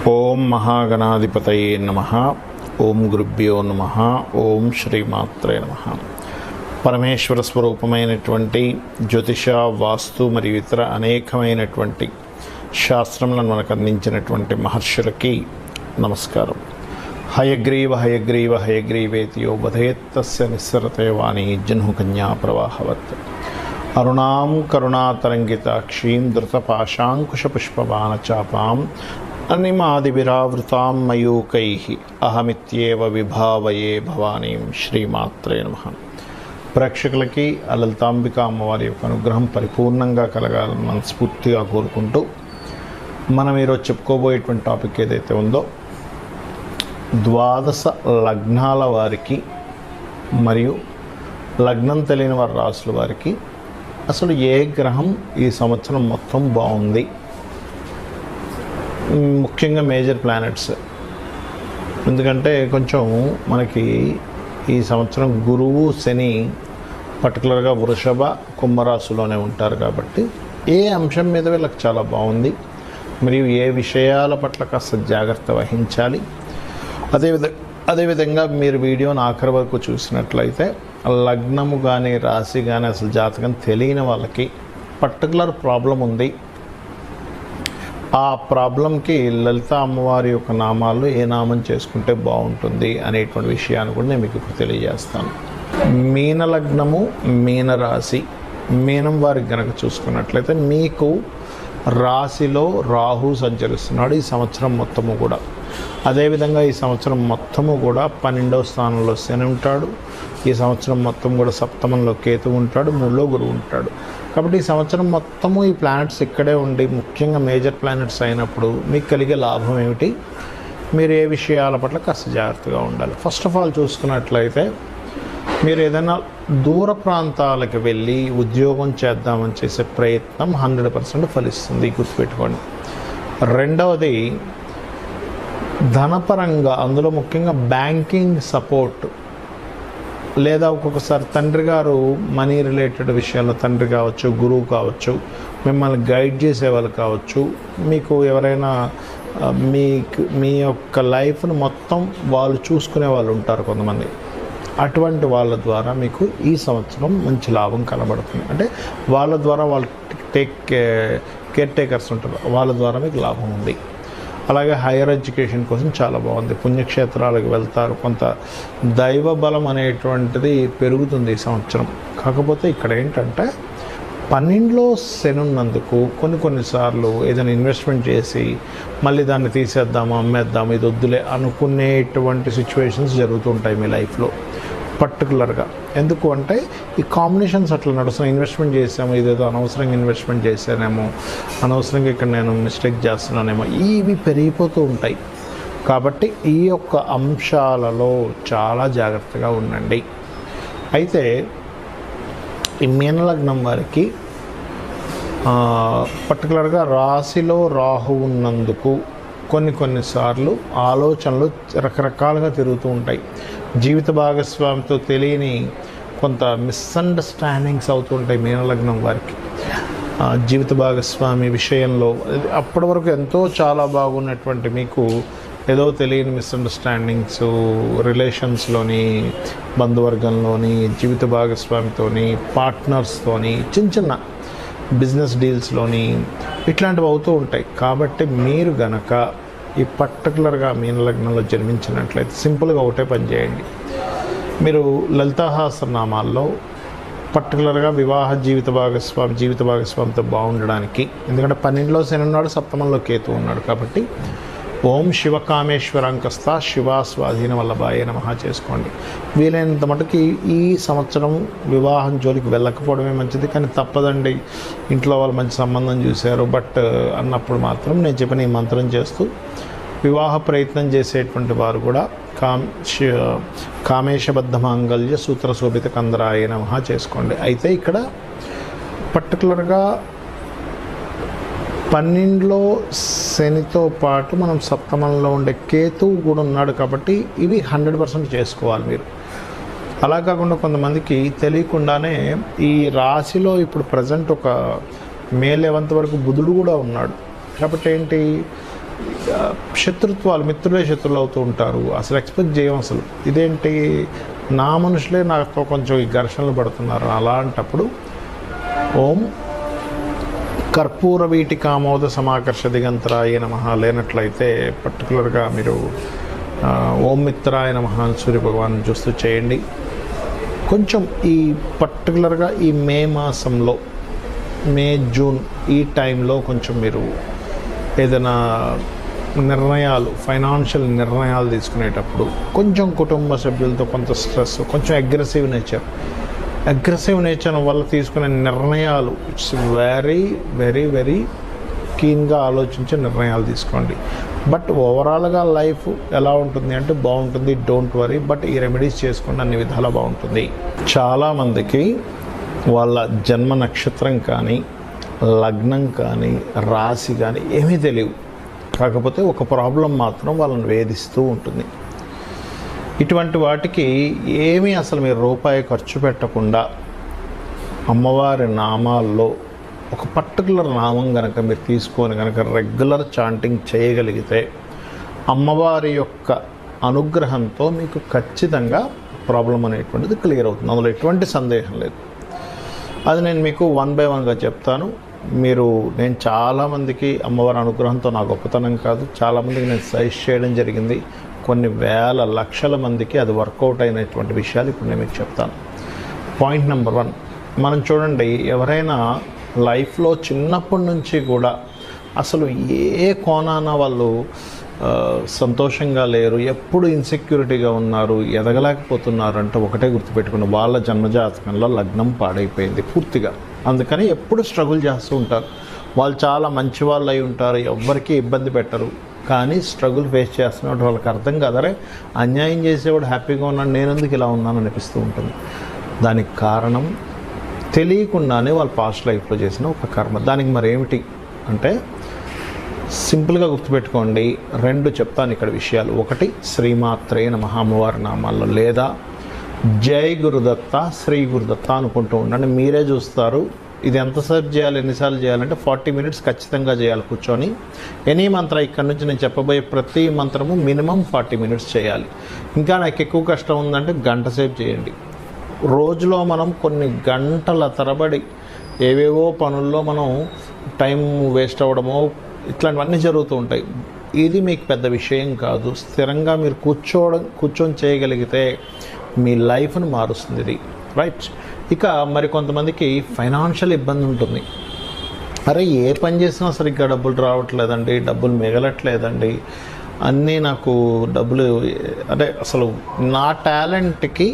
ఓం మహాగణాధిపతయే నమః. ఓం గురుభ్యో నమః. ఓం శ్రీమాత్రే నమః. పరమేశ్వర స్వరూపమైనటువంటి జ్యోతిష, వాస్తు మరియు ఇతర అనేకమైనటువంటి శాస్త్రములను మనకు అందించినటువంటి మహర్షులకి నమస్కారం. హయగ్రీవ హయగ్రీవ హయగ్రీవేతియో వధేత్తస్య నిస్సరతే వాణి జహ్నుకన్యా ప్రవాహవత్. అరుణాం కరుణాతరంగితాక్షీం ధృతపాశాంకుశపుష్పబాణచాపాం అనిమాదివిరావృతాం మయూకైః అహమిత్యేవ విభావయే భవానీం. శ్రీమాత్రే నమః. ప్రేక్షకులకి లలితాంబిక అమ్మవారి యొక్క అనుగ్రహం పరిపూర్ణంగా కలగాలని మనస్ఫూర్తిగా కోరుకుంటూ మనం ఈరోజు చెప్పుకోబోయేటువంటి టాపిక్ ఏదైతే ఉందో, ద్వాదశ లగ్నాల వారికి మరియు లగ్నం తెలియని వారి రాసుల వారికి అసలు ఏ గ్రహం ఈ సంవత్సరం మొత్తం బాగుంది, ముఖ్యంగా మేజర్ ప్లానెట్స్. ఎందుకంటే కొంచెం మనకి ఈ సంవత్సరం గురువు, శని పర్టికులర్గా వృషభ, కుంభరాశిలోనే ఉంటారు కాబట్టి ఏ అంశం మీద వీళ్ళకి చాలా బాగుంది మరియు ఏ విషయాల పట్ల కాస్త జాగ్రత్త వహించాలి. అదేవిధంగా మీరు వీడియోని ఆఖరి వరకు చూసినట్లయితే లగ్నము కానీ రాశి కానీ అసలు జాతకం తెలియని వాళ్ళకి పర్టికులర్ ప్రాబ్లం ఉంది, ఆ ప్రాబ్లంకి లలిత అమ్మవారి యొక్క నామాలు ఏ నామం చేసుకుంటే బాగుంటుంది అనేటువంటి విషయాన్ని కూడా నేను మీకు ఇప్పుడు తెలియజేస్తాను. మీన లగ్నము, మీన రాశి, మీనం వారికి గనక చూసుకున్నట్లయితే మీకు రాశిలో రాహు సంచరిస్తున్నాడు ఈ సంవత్సరం మొత్తము కూడా. అదేవిధంగా ఈ సంవత్సరం మొత్తము కూడా 12వ స్థానంలో శని ఉంటాడు. ఈ సంవత్సరం మొత్తం కూడా సప్తమంలో కేతు ఉంటాడు, 3లో గురువు ఉంటాడు. కాబట్టి ఈ సంవత్సరం మొత్తము ఈ ప్లానెట్స్ ఇక్కడే ఉండి ముఖ్యంగా మేజర్ ప్లానెట్స్ అయినప్పుడు మీకు కలిగే లాభం ఏమిటి, మీరు ఏ విషయాల పట్ల కాస్త జాగ్రత్తగా ఉండాలి. ఫస్ట్ ఆఫ్ ఆల్ చూసుకున్నట్లయితే మీరు ఏదైనా దూర ప్రాంతాలకు వెళ్ళి ఉద్యోగం చేద్దామని చేసే ప్రయత్నం 100% ఫలిస్తుంది, గుర్తుపెట్టుకోండి. రెండవది ధనపరంగా, అందులో ముఖ్యంగా బ్యాంకింగ్ సపోర్ట్ లేదా ఒక్కొక్కసారి తండ్రి గారు మనీ రిలేటెడ్ విషయాల్లో తండ్రి కావచ్చు, గురువు కావచ్చు, మిమ్మల్ని గైడ్ చేసేవాళ్ళు కావచ్చు, మీకు ఎవరైనా మీ యొక్క లైఫ్ను మొత్తం వాళ్ళు చూసుకునే వాళ్ళు ఉంటారు కొంతమంది. అటువంటి వాళ్ళ ద్వారా మీకు ఈ సంవత్సరం మంచి లాభం కనబడుతుంది. అంటే వాళ్ళ ద్వారా వాళ్ళు కేర్ టేకర్స్ ఉంటారు, వాళ్ళ ద్వారా మీకు లాభం ఉంది. అలాగే హైయర్ ఎడ్యుకేషన్ కోసం చాలా బాగుంది. పుణ్యక్షేత్రాలకు వెళ్తారు, కొంత దైవ బలం అనేటువంటిది పెరుగుతుంది ఈ సంవత్సరం. కాకపోతే ఇక్కడ ఏంటంటే 12లో శని ఉన్నందుకు కొన్నిసార్లు ఏదైనా ఇన్వెస్ట్మెంట్ చేసి మళ్ళీ దాన్ని తీసేద్దాము, అమ్మేద్దాము, ఇది వద్దులే అనుకునేటువంటి సిచ్యువేషన్స్ జరుగుతుంటాయి మీ లైఫ్లో పర్టికులర్గా. ఎందుకు అంటే ఈ కాంబినేషన్స్ అట్లా నడుస్తున్నాయి. ఇన్వెస్ట్మెంట్ చేసాము, ఇదేదో అనవసరంగా ఇన్వెస్ట్మెంట్ చేశానేమో, అనవసరంగా ఇక్కడ నేను మిస్టేక్ చేస్తున్నానేమో, ఇవి పెరిగిపోతూ ఉంటాయి. కాబట్టి ఈ యొక్క అంశాలలో చాలా జాగ్రత్తగా ఉండండి. అయితే ఈ మీనలగ్నం వారికి పర్టికులర్గా రాశిలో రాహు ఉన్నందుకు కొన్నిసార్లు ఆలోచనలు రకరకాలుగా తిరుగుతూ ఉంటాయి. జీవిత భాగస్వామితో తెలియని కొంత మిస్అండర్స్టాండింగ్స్ అవుతుంటాయి మీనలగ్నం వారికి. జీవిత భాగస్వామి విషయంలో అప్పటి వరకు ఎంతో చాలా బాగున్నటువంటి మీకు ఏదో తెలియని మిస్అండర్స్టాండింగ్స్ రిలేషన్స్లోని, బంధువర్గంలోని, జీవిత భాగస్వామితోని, పార్ట్నర్స్తోని, చిన్న బిజినెస్ డీల్స్లోని ఇట్లాంటివి అవుతూ ఉంటాయి. కాబట్టి మీరు గనక ఈ పర్టికులర్గా మీనలగ్నంలో జన్మించినట్లయితే సింపుల్గా ఒకటే పని చేయండి. మీరు లలితాసహస్రనామాల్లో పర్టికులర్గా వివాహ జీవిత భాగస్వామితో బాగుండడానికి, ఎందుకంటే 12లో శని ఉన్నాడు, సప్తమంలో కేతు ఉన్నాడు. కాబట్టి ఓం శివకామేశ్వరాంకస్త శివా స్వాధీన వల్లభాయ నమః చేసుకోండి. వీలైనంత మటుకి ఈ సంవత్సరం వివాహం జోలికి వెళ్ళకపోవడమే మంచిది. కానీ తప్పదండి, ఇంట్లో వాళ్ళు మంచి సంబంధం చూశారు బట్ అన్నప్పుడు మాత్రం నేను చెప్పిన ఈ మంత్రం చేస్తూ వివాహ ప్రయత్నం చేసేటువంటి వారు కూడా కామేశబద్ధ మాంగళ్య సూత్ర శోభిత కందరాయ నమః చేసుకోండి. అయితే ఇక్కడ పర్టికులర్గా 12లో శనితో పాటు మనం సప్తమంలో ఉండే కేతువు కూడా ఉన్నాడు. కాబట్టి ఇవి 100% చేసుకోవాలి మీరు. అలా కాకుండా కొంతమందికి తెలియకుండానే ఈ రాశిలో ఇప్పుడు ప్రజెంట్ ఒక మే 11th వరకు బుధుడు కూడా ఉన్నాడు. కాబట్టి ఏంటి, శత్రుత్వాలు, మిత్రులే శత్రువులు అవుతూ ఉంటారు. అసలు ఎక్స్పెక్ట్ చేయం, అసలు ఇదేంటి నా మనుషులే నాతో కొంచెం ఈ ఘర్షణలు పడుతున్నారు. అలాంటప్పుడు ఓం కర్పూర వీటి కామోద సమాకర్ష దిగంతరాయ నమః లేనట్లయితే పర్టికులర్గా మీరు ఓం మిత్రాయ నమః సూర్య భగవాన్ చూస్తూ చేయండి. కొంచెం ఈ పర్టికులర్గా ఈ మే మాసంలో, మే జూన్ ఈ టైంలో కొంచెం మీరు ఏదైనా నిర్ణయాలు, ఫైనాన్షియల్ నిర్ణయాలు తీసుకునేటప్పుడు కొంచెం కుటుంబ సభ్యులతో కొంత స్ట్రెస్, కొంచెం అగ్రెసివ్ నేచర్ వల్ల తీసుకునే నిర్ణయాలు ఇట్స్ వెరీ వెరీ వెరీ కీన్గా ఆలోచించి నిర్ణయాలు తీసుకోండి. బట్ ఓవరాల్గా లైఫ్ ఎలా ఉంటుంది అంటే బాగుంటుంది, డోంట్ వరీ. బట్ ఈ రెమెడీస్ చేసుకోండి, అన్ని విధాలా బాగుంటుంది. చాలామందికి వాళ్ళ జన్మ నక్షత్రం కానీ, లగ్నం కానీ, రాశి కానీ ఏమీ తెలియవు. కాకపోతే ఒక ప్రాబ్లం మాత్రం వాళ్ళని వేధిస్తూ ఉంటుంది. ఇటువంటి వాటికి ఏమీ అసలు మీరు రూపాయి ఖర్చు పెట్టకుండా అమ్మవారి నామాల్లో ఒక పర్టికులర్ నామం కనుక మీరు తీసుకొని కనుక రెగ్యులర్ చాంటింగ్ చేయగలిగితే అమ్మవారి యొక్క అనుగ్రహంతో మీకు ఖచ్చితంగా ప్రాబ్లం అనేటువంటిది క్లియర్ అవుతుంది. అందులో ఎటువంటి సందేహం లేదు. అది నేను మీకు 1 by 1గా చెప్తాను. నేను చాలామందికి అమ్మవారి అనుగ్రహంతో నా గొప్పతనం కాదు, చాలామందికి నేను సజెస్ట్ చేయడం జరిగింది. కొన్ని వేల లక్షల మందికి అది వర్కౌట్ అయినటువంటి విషయాలు ఇప్పుడు నేను మీకు చెప్తాను. పాయింట్ నెంబర్ 1, మనం చూడండి, ఎవరైనా లైఫ్లో చిన్నప్పటి నుంచి కూడా అసలు ఏ కోణాన వాళ్ళు సంతోషంగా లేరు, ఎప్పుడు ఇన్సెక్యూరిటీగా ఉన్నారు, ఎదగలేకపోతున్నారు అంటే ఒకటే గుర్తుపెట్టుకుని వాళ్ళ జన్మజాతకంలో లగ్నం పాడైపోయింది పూర్తిగా. అందుకని ఎప్పుడు స్ట్రగుల్ చేస్తూ ఉంటారు. వాళ్ళు చాలా మంచి వాళ్ళు అయి ఉంటారు, ఎవ్వరికీ ఇబ్బంది పెట్టరు, కానీ స్ట్రగుల్ ఫేస్ చేస్తున్నట్టు వాళ్ళకి అర్థం కాదరే అన్యాయం చేసేవాడు హ్యాపీగా ఉన్నాడు, నేను ఎందుకు ఇలా ఉన్నాను అనిపిస్తూ ఉంటుంది. దానికి కారణం తెలియకుండానే వాళ్ళు పాస్ట్ లైఫ్లో చేసిన ఒక కర్మ. దానికి మరి ఏమిటి అంటే సింపుల్గా గుర్తుపెట్టుకోండి. 2 చెప్తాను ఇక్కడ విషయాలు. 1 శ్రీమాత్రే నమః అమ్మవారి నామాల్లో, లేదా జై గురుదత్త, శ్రీ గురుదత్త అనుకుంటూ ఉండండి. మీరే చూస్తారు ఇది ఎంతసేపు చేయాలి, ఎన్నిసార్లు చేయాలంటే 40 minutes ఖచ్చితంగా చేయాలి కూర్చొని. ఎనీ మంత్ర ఇక్కడ నుంచి నేను చెప్పబోయే ప్రతి మంత్రము మినిమం 40 minutes చేయాలి. ఇంకా నాకు ఎక్కువ కష్టం ఉందంటే గంట సేపు చేయండి. రోజులో మనం కొన్ని గంటల తరబడి ఏవేవో పనుల్లో మనం టైం వేస్ట్ అవ్వడమో ఇట్లాంటివన్నీ జరుగుతూ ఉంటాయి. ఇది మీకు పెద్ద విషయం కాదు. స్థిరంగా మీరు కూర్చొని చేయగలిగితే మీ లైఫ్ను మారుస్తుంది ఇది, రైట్? ఇక మరి కొంతమందికి ఫైనాన్షియల్ ఇబ్బంది ఉంటుంది. అరే ఏ పని చేసినా సరిగ్గా డబ్బులు రావట్లేదండి, డబ్బులు మిగలట్లేదండి, అన్నీ నాకు డబ్బులు అంటే అసలు నా టాలెంట్కి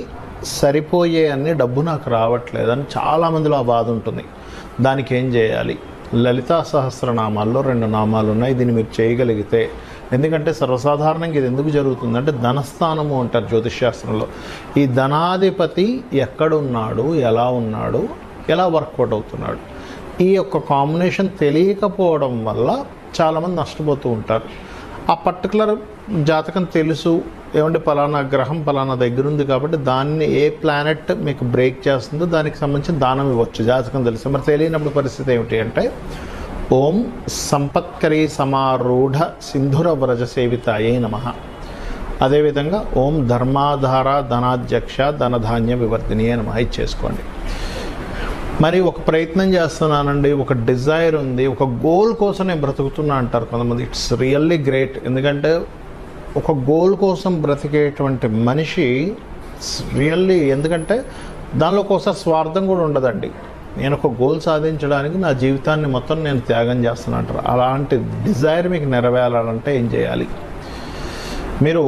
సరిపోయే అన్ని డబ్బు నాకు రావట్లేదని చాలామందిలో ఆ బాధ ఉంటుంది. దానికి ఏం చేయాలి? లలితా సహస్రనామాల్లో 2 నామాలు ఉన్నాయి. దీన్ని మీరు చేయగలిగితే, ఎందుకంటే సర్వసాధారణంగా ఇది ఎందుకు జరుగుతుందంటే ధనస్థానము అంటారు జ్యోతిష్శాస్త్రంలో. ఈ ధనాధిపతి ఎక్కడున్నాడు, ఎలా ఉన్నాడు, ఎలా వర్కౌట్ అవుతున్నాడు, ఈ యొక్క కాంబినేషన్ తెలియకపోవడం వల్ల చాలామంది నష్టపోతూ ఉంటారు. ఆ పర్టికులర్ జాతకం తెలుసు, ఏమంటే పలానా గ్రహం పలానా దగ్గర ఉంది కాబట్టి దాన్ని ఏ ప్లానెట్ మీకు బ్రేక్ చేస్తుందో దానికి సంబంధించిన దానం ఇవ్వచ్చు, జాతకం తెలుసు. మరి తెలియనప్పుడు పరిస్థితి ఏమిటి అంటే ఓం సంపత్కరీ సమారూఢ సింధుర వ్రజ సేవితాయే నమః. అదేవిధంగా ఓం ధర్మాధార ధనాధ్యక్ష ధనధాన్య వివర్ధినియే నమః చేసుకోండి. మరి ఒక ప్రయత్నం చేస్తున్నానండి, ఒక డిజైర్ ఉంది, ఒక గోల్ కోసం నేను బ్రతుకుతున్నా అంటారు కొంతమంది. It's really great. ఎందుకంటే ఒక గోల్ కోసం బ్రతికేటువంటి మనిషి రియల్లీ, ఎందుకంటే దానిలో ఒకసారి స్వార్థం కూడా ఉండదండి. నేను ఒక గోల్ సాధించడానికి నా జీవితాన్ని మొత్తం నేను త్యాగం చేస్తున్నా అంటారు. అలాంటి డిజైర్ మీకు నెరవేరాలంటే ఏం చేయాలి? మీరు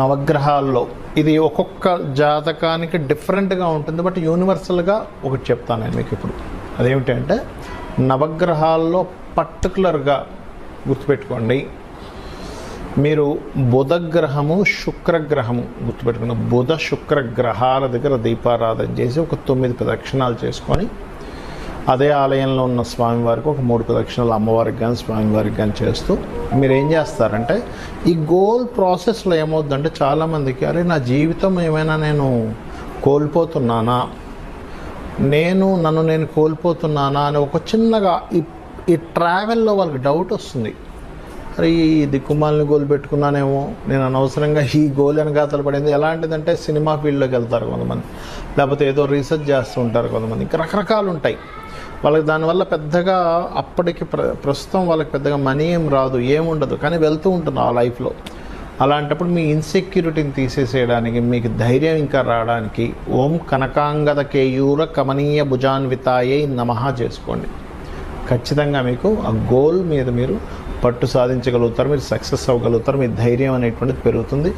నవగ్రహాల్లో, ఇది ఒక్కొక్క జాతకానికి డిఫరెంట్గా ఉంటుంది, బట్ యూనివర్సల్గా ఒకటి చెప్తాను నేను మీకు ఇప్పుడు. అదేమిటంటే నవగ్రహాల్లో పర్టికులర్గా గుర్తుపెట్టుకోండి, మీరు బుధగ్రహము శుక్రగ్రహము గుర్తుపెట్టుకున్న బుధ శుక్ర గ్రహాల దగ్గర దీపారాధన చేసి ఒక 9 ప్రదక్షిణాలు చేసుకొని, అదే ఆలయంలో ఉన్న స్వామివారికి ఒక 3 ప్రదక్షిణాలు అమ్మవారికి కానీ స్వామివారికి కానీ చేస్తూ మీరు ఏం చేస్తారంటే, ఈ గోల్ ప్రాసెస్లో ఏమవుతుందంటే చాలామందికి అరే నా జీవితం ఏమైనా నేను కోల్పోతున్నానా, నన్ను నేను కోల్పోతున్నానా అని ఒక చిన్నగా ఈ ట్రావెల్లో వాళ్ళకి డౌట్ వస్తుంది. అరే ఈ దిక్కుమాలని గోల్ పెట్టుకున్నానేమో, నేను అనవసరంగా ఈ గోల్ వెనకాతలు పడింది. ఎలాంటిదంటే సినిమా ఫీల్డ్లోకి వెళ్తారు కొంతమంది, లేకపోతే ఏదో రీసెర్చ్ చేస్తూ ఉంటారు కొంతమంది, ఇంకా రకరకాలు ఉంటాయి వాళ్ళకి. దానివల్ల పెద్దగా అప్పటికి ప్రస్తుతం వాళ్ళకి పెద్దగా మనీ ఏం రాదు, ఏముండదు, కానీ వెళ్తూ ఉంటుంది ఆ లైఫ్లో. అలాంటప్పుడు మీ ఇన్సెక్యూరిటీని తీసేసేయడానికి, మీకు ధైర్యం ఇంకా రావడానికి ఓం కనకాంగద కేయూర కమనీయ భుజాన్వితాయే నమః చేసుకోండి. ఖచ్చితంగా మీకు ఆ గోల్ మీద మీరు పట్టు సాధించగలుగుతారు, మీరు సక్సెస్ అవ్వగలుగుతారు, మీ ధైర్యం అనేటువంటిది పెరుగుతుంది.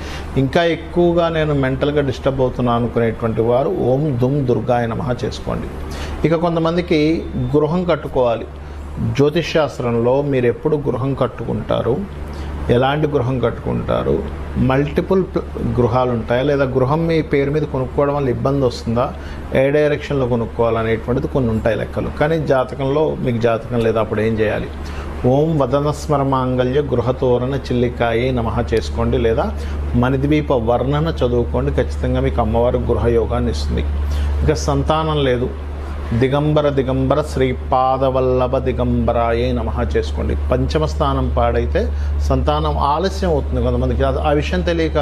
ఇంకా ఎక్కువగా నేను మెంటల్గా డిస్టర్బ్ అవుతున్నాను అనుకునేటువంటి వారు ఓం దుమ్ దుర్గాయ నమః చేసుకోండి. ఇక కొంతమందికి గృహం కట్టుకోవాలి. జ్యోతిష్ శాస్త్రంలో మీరు ఎప్పుడు గృహం కట్టుకుంటారు, ఎలాంటి గృహం కట్టుకుంటారు, మల్టిపుల్ గృహాలు ఉంటాయా, లేదా గృహం మీ పేరు మీద కొనుక్కోవడం వల్ల ఇబ్బంది వస్తుందా, ఏ డైరెక్షన్లో కొనుక్కోవాలనేటువంటిది కొన్ని ఉంటాయి లెక్కలు. కానీ జాతకంలో మీకు జాతకం లేదా అప్పుడు ఏం చేయాలి? ఓం వదనస్మర మాంగళ్య గృహతోరణ చిల్లికాయే నమః చేసుకోండి, లేదా మణిద్వీప వర్ణన చదువుకోండి. ఖచ్చితంగా మీకు అమ్మవారు గృహయోగాన్ని ఇస్తుంది. ఇక సంతానం లేదు, దిగంబర దిగంబర శ్రీపాదవల్లభ దిగంబరాయే నమః చేసుకోండి. పంచమ స్థానం పాడైతే సంతానం ఆలస్యం అవుతుంది కొంతమందికి. ఆ విషయం తెలియక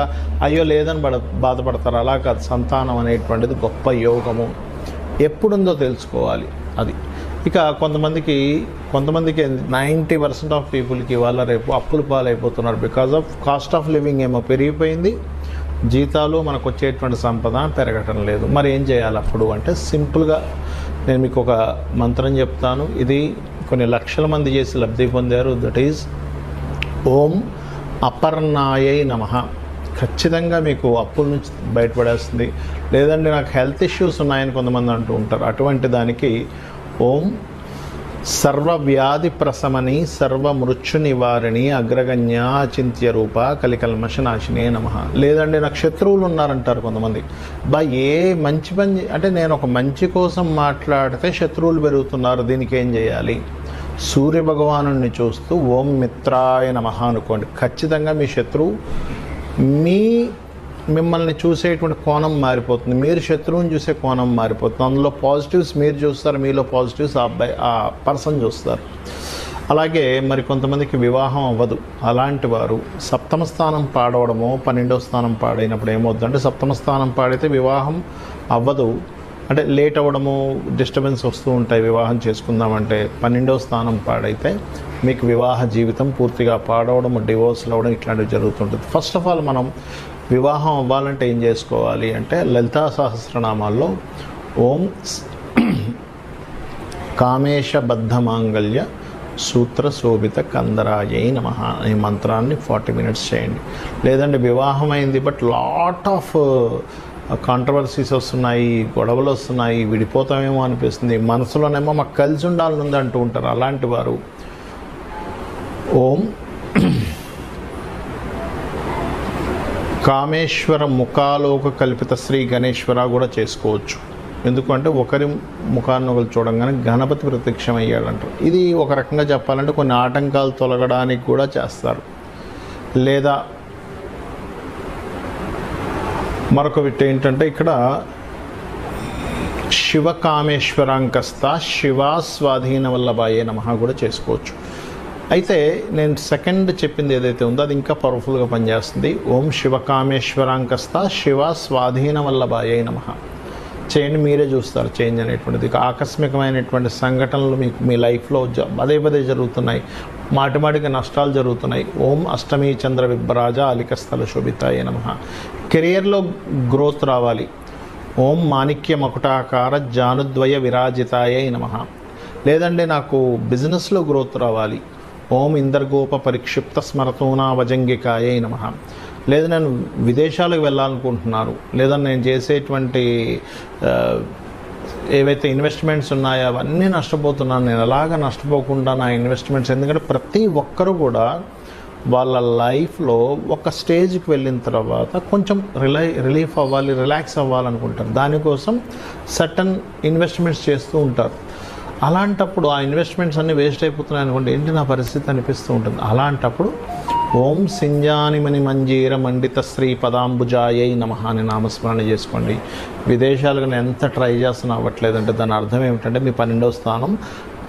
అయ్యో లేదని బాధపడతారు. అలా కాదు, సంతానం అనేటువంటిది గొప్ప యోగము, ఎప్పుడుందో తెలుసుకోవాలి అది. ఇక కొంతమందికి 90% ఆఫ్ పీపుల్కి వాళ్ళ రేపు అప్పులు పాలైపోతున్నారు. Because of cost of living ఏమో పెరిగిపోయింది, జీతాలు మనకు వచ్చేటువంటి సంపద పెరగటం లేదు. మరి ఏం చేయాలి అప్పుడు అంటే, సింపుల్గా నేను మీకు ఒక మంత్రం చెప్తాను. ఇది కొన్ని లక్షల మంది చేసి లబ్ధి పొందారు. దట్ ఈజ్ ఓం అపర్ణాయై నమః. ఖచ్చితంగా మీకు అప్పుల నుంచి బయటపడేస్తుంది. లేదంటే నాకు హెల్త్ ఇష్యూస్ ఉన్నాయని కొంతమంది అంటూ ఉంటారు. అటువంటి దానికి ఓం సర్వవ్యాధి ప్రశమని సర్వమృత్యు నివారిణి అగ్రగణ్య అచింత్య రూప కలికల్మషనాశినే నమః. లేదండి నాకు శత్రువులు ఉన్నారంటారు కొంతమంది. ఏ మంచి పని అంటే, నేను ఒక మంచి కోసం మాట్లాడితే శత్రువులు పెరుగుతున్నారు, దీనికి ఏం చేయాలి? సూర్య భగవానుడిని చూస్తూ ఓం మిత్రాయ నమః అనుకోండి. ఖచ్చితంగా మీ శత్రువు మిమ్మల్ని చూసేటువంటి కోణం మారిపోతుంది, మీరు శత్రువుని చూసే కోణం మారిపోతుంది. అందులో పాజిటివ్స్ మీరు చూస్తారు, మీలో పాజిటివ్స్ ఆ పర్సన్ చూస్తారు. అలాగే మరి కొంతమందికి వివాహం అవ్వదు. అలాంటి వారు సప్తమ స్థానం పాడవడమో 12వ స్థానం పాడైనప్పుడు ఏమవుతుందంటే, సప్తమ స్థానం పాడైతే వివాహం అవ్వదు, అంటే లేట్ అవ్వడము, డిస్టర్బెన్స్ వస్తూ ఉంటాయి వివాహం చేసుకుందామంటే. 12వ స్థానం పాడైతే మీకు వివాహ జీవితం పూర్తిగా పాడవడం, డివోర్స్లు అవ్వడం ఇట్లాంటివి జరుగుతుంటుంది. ఫస్ట్ ఆఫ్ ఆల్ మనం వివాహం అవ్వాలంటే ఏం చేసుకోవాలి అంటే, లలితా సహస్రనామాల్లో ఓం కామేశబద్ధ మాంగళ్య సూత్ర శోభిత కందరాయై నమః ఈ మంత్రాన్ని 40 minutes చేయండి. లేదంటే వివాహం అయింది బట్ లాట్ ఆఫ్ కాంట్రవర్సీస్ వస్తున్నాయి, గొడవలు వస్తున్నాయి, విడిపోతామేమో అనిపిస్తుంది, మనసులోనేమో మాకు కలిసి ఉండాలని అంటూ ఉంటారు. అలాంటి వారు ఓం కామేశ్వర ముఖాలోక కల్పిత శ్రీ గణేశ్వర కూడా చేసుకోవచ్చు. ఎందుకంటే ఒకరి ముఖాన్ని ఒకరు చూడంగానే గణపతి ప్రత్యక్షమయ్యాడంటారు. ఇది ఒక రకంగా చెప్పాలంటే కొన్ని ఆటంకాలు తొలగడానికి కూడా చేస్తారు. లేదా మరొక విట్ ఏంటంటే, ఇక్కడ శివకామేశ్వరాంకస్త శివా స్వాధీన వల్లభాయే నమః కూడా చేసుకోవచ్చు. అయితే నేను సెకండ్ చెప్పింది ఏదైతే ఉందో అది ఇంకా పవర్ఫుల్గా పనిచేస్తుంది. ఓం శివకామేశ్వరాంకస్త శివ స్వాధీన వల్లభాయే నమః చేయండి. మీరే చూస్తారు చేంజ్ అనేటువంటిది. ఆకస్మికమైనటువంటి సంఘటనలు మీకు మీ లైఫ్లో పదే పదే జరుగుతున్నాయి, మాటిమాటికి నష్టాలు జరుగుతున్నాయి. ఓం అష్టమీ చంద్ర విభ్రాజ అలికస్థల శోభితాయ నమః. కెరియర్లో గ్రోత్ రావాలి. ఓం మాణిక్య మకుటాకార జానుద్వయ విరాజితాయ నమః. లేదంటే నాకు బిజినెస్లో గ్రోత్ రావాలి. ఓం ఇందర్గోప పరిక్షిప్త స్మరతోనా వజంగికాయ నమః. లేదా నేను విదేశాలకు వెళ్ళాలనుకుంటున్నారు, లేదా నేను చేసేటువంటి ఏవైతే ఇన్వెస్ట్మెంట్స్ ఉన్నాయో అవన్నీ నష్టపోతున్నాను, నేను అలాగ నష్టపోకుండా నా ఇన్వెస్ట్మెంట్స్, ఎందుకంటే ప్రతి ఒక్కరు కూడా వాళ్ళ లైఫ్లో ఒక స్టేజ్కి వెళ్ళిన తర్వాత కొంచెం రిలీఫ్ అవ్వాలి, రిలాక్స్ అవ్వాలనుకుంటారు. దానికోసం సర్టన్ ఇన్వెస్ట్మెంట్స్ చేస్తూ ఉంటారు. అలాంటప్పుడు ఆ ఇన్వెస్ట్మెంట్స్ అన్నీ వేస్ట్ అయిపోతున్నాయి అనుకోండి, ఏంటి నా పరిస్థితి అనిపిస్తూ ఉంటుంది. అలాంటప్పుడు ఓం సింజానిమణి మంజీర మండిత శ్రీ పదాంబుజాయై నమః అని నామస్మరణ చేసుకోండి. విదేశాలకు నేను ఎంత ట్రై చేస్తున్నా అవ్వట్లేదంటే దాని అర్థం ఏమిటంటే, మీ 12వ స్థానం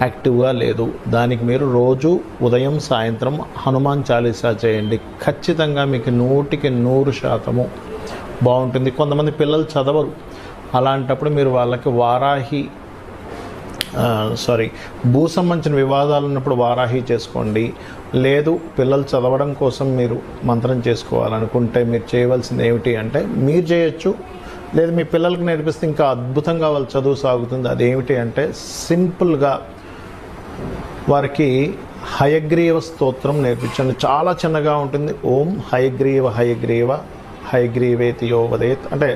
యాక్టివ్గా లేదు. దానికి మీరు రోజు ఉదయం సాయంత్రం హనుమాన్ చాలీసా చేయండి. ఖచ్చితంగా మీకు 100% బాగుంటుంది. కొంతమంది పిల్లలు చదవరు, అలాంటప్పుడు మీరు వాళ్ళకి భూ సంబంధించిన వివాదాలు ఉన్నప్పుడు వారాహి చేసుకోండి. లేదు పిల్లలు చదవడం కోసం మీరు మంత్రం చేసుకోవాలనుకుంటే మీరు చేయవలసింది ఏమిటి అంటే మీరు చేయొచ్చు, లేదు మీ పిల్లలకు నేర్పిస్తే ఇంకా అద్భుతంగా వాళ్ళ చదువు సాగుతుంది. అదేమిటి అంటే సింపుల్గా వారికి హయగ్రీవ స్తోత్రం నేర్పించండి. చాలా చిన్నగా ఉంటుంది. ఓం హయగ్రీవ హయగ్రీవ హయగ్రీవేతి యో వదేత్ అంటే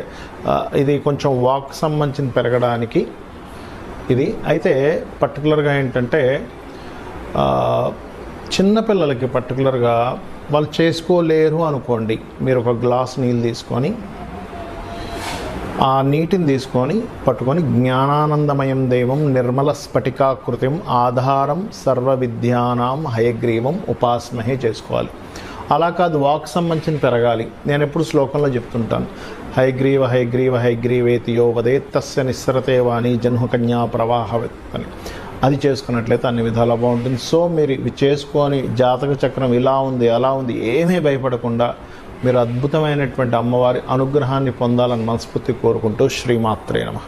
ఇది కొంచెం వాక్ సంబంధించిన పెరగడానికి ఇది. అయితే పర్టికులర్గా ఏంటంటే చిన్నపిల్లలకి పర్టికులర్గా వాళ్ళు చేసుకోలేరు అనుకోండి, మీరు ఒక గ్లాస్ నీళ్ళు తీసుకొని ఆ నీటిని పట్టుకొని జ్ఞానానందమయం దేవం నిర్మల స్ఫటికాకృతిం ఆధారం సర్వ విద్యానాం హయగ్రీవం ఉపాసమహే చేసుకోవాలి. అలా కాదు, వాక్ సంబంధించిన పెరగాలి. నేను ఎప్పుడు శ్లోకంలో చెప్తుంటాను, హయగ్రీవ హయగ్రీవ హయగ్రీవేతి యో వదేత్ తస్య నిస్సరతే వాణి జన్మకన్యా ప్రవాహవత్ అని. అది చేసుకున్నట్లయితే అన్ని విధాలా బాగుంటుంది. సో మీరు ఇవి చేసుకొని జాతక చక్రం ఇలా ఉంది అలా ఉంది ఏమీ భయపడకుండా మీరు అద్భుతమైనటువంటి అమ్మవారి అనుగ్రహాన్ని పొందాలని మనస్ఫూర్తి కోరుకుంటూ శ్రీమాత్రే నమః.